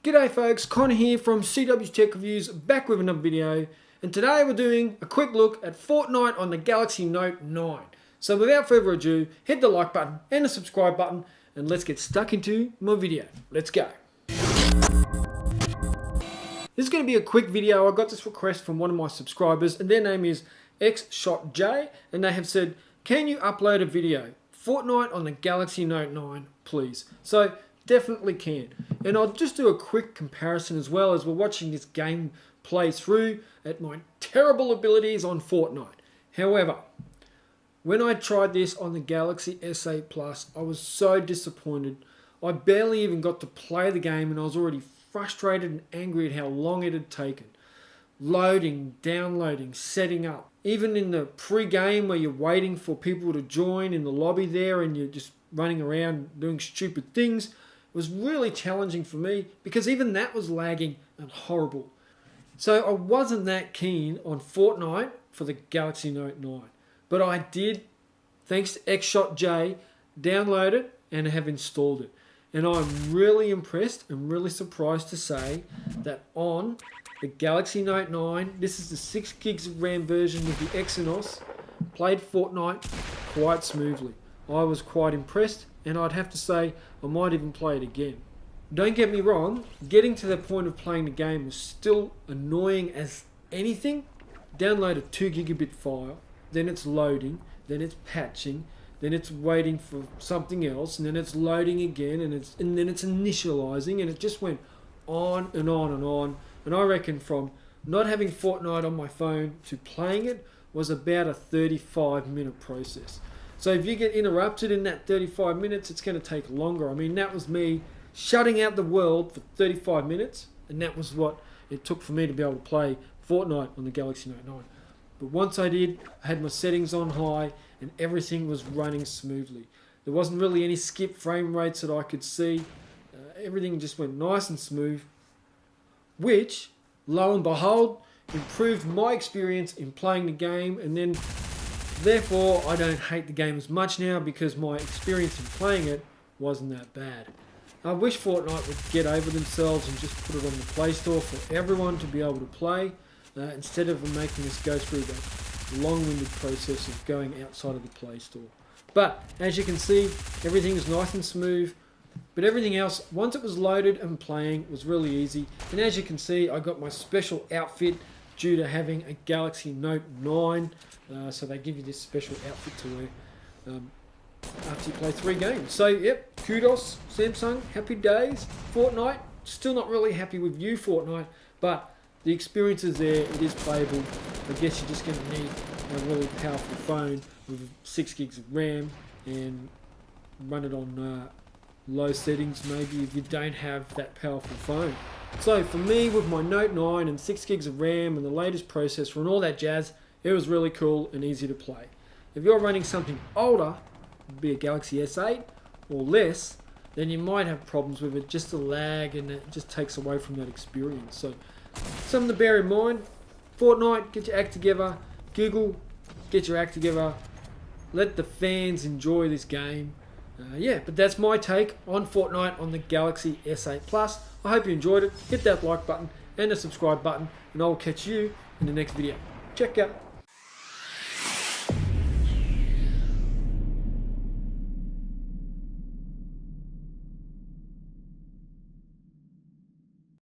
G'day folks, Connor here from CW's Tech Reviews, back with another video, and today we're doing a quick look at Fortnite on the Galaxy Note 9. So without further ado, hit the like button and the subscribe button, and let's get stuck into my video. Let's go. This is going to be a quick video. I got this request from one of my subscribers, and their name is XShotJ, and they have said, can you upload a video? Fortnite on the Galaxy Note 9, please. So definitely can. And I'll just do a quick comparison as well as we're watching this game play through at my terrible abilities on Fortnite. However, when I tried this on the Galaxy S8 Plus, I was so disappointed. I barely even got to play the game and I was already frustrated and angry at how long it had taken. Loading, downloading, setting up. Even in the pre-game where you're waiting for people to join in the lobby there and you're just running around doing stupid things, was really challenging for me because even that was lagging and horrible. So I wasn't that keen on Fortnite for the Galaxy Note 9. But I did, thanks to XShotJ, download it and have installed it. And I'm really impressed and really surprised to say that on the Galaxy Note 9, this is the 6 gigs of RAM version with the Exynos, played Fortnite quite smoothly. I was quite impressed, and I'd have to say I might even play it again. Don't get me wrong, getting to the point of playing the game was still annoying as anything. Download a 2 gigabit file, then it's loading, then it's patching, then it's waiting for something else, and then it's loading again, and then it's initializing, and it just went on and on and on. And I reckon from not having Fortnite on my phone to playing it was about a 35-minute process. So if you get interrupted in that 35 minutes, it's going to take longer. I mean, that was me shutting out the world for 35 minutes, and that was what it took for me to be able to play Fortnite on the Galaxy Note 9. But once I did, I had my settings on high, and everything was running smoothly. There wasn't really any skip frame rates that I could see. Everything just went nice and smooth, which, lo and behold, improved my experience in playing the game, and then therefore, I don't hate the game as much now because my experience in playing it wasn't that bad. I wish Fortnite would get over themselves and just put it on the Play Store for everyone to be able to play, instead of making us go through that long-winded process of going outside of the Play Store. But, as you can see, everything is nice and smooth, but everything else, once it was loaded and playing, was really easy. And as you can see, I got my special outfit due to having a Galaxy Note 9. So they give you this special outfit to wear after you play 3 games. So yep, kudos Samsung, happy days. Fortnite, still not really happy with you Fortnite, but the experience is there, it is playable. I guess you're just going to need a really powerful phone with 6 gigs of RAM and run it on low settings maybe if you don't have that powerful phone. So for me, with my Note 9 and 6 gigs of RAM and the latest processor and all that jazz, it was really cool and easy to play. If you're running something older, be a Galaxy S8 or less, then you might have problems with it, just the lag, and it just takes away from that experience. So something to bear in mind. Fortnite, get your act together. Google, get your act together. Let the fans enjoy this game. Yeah, but that's my take on Fortnite on the Galaxy S8 Plus. I hope you enjoyed it. Hit that like button and the subscribe button, and I'll catch you in the next video. Check out.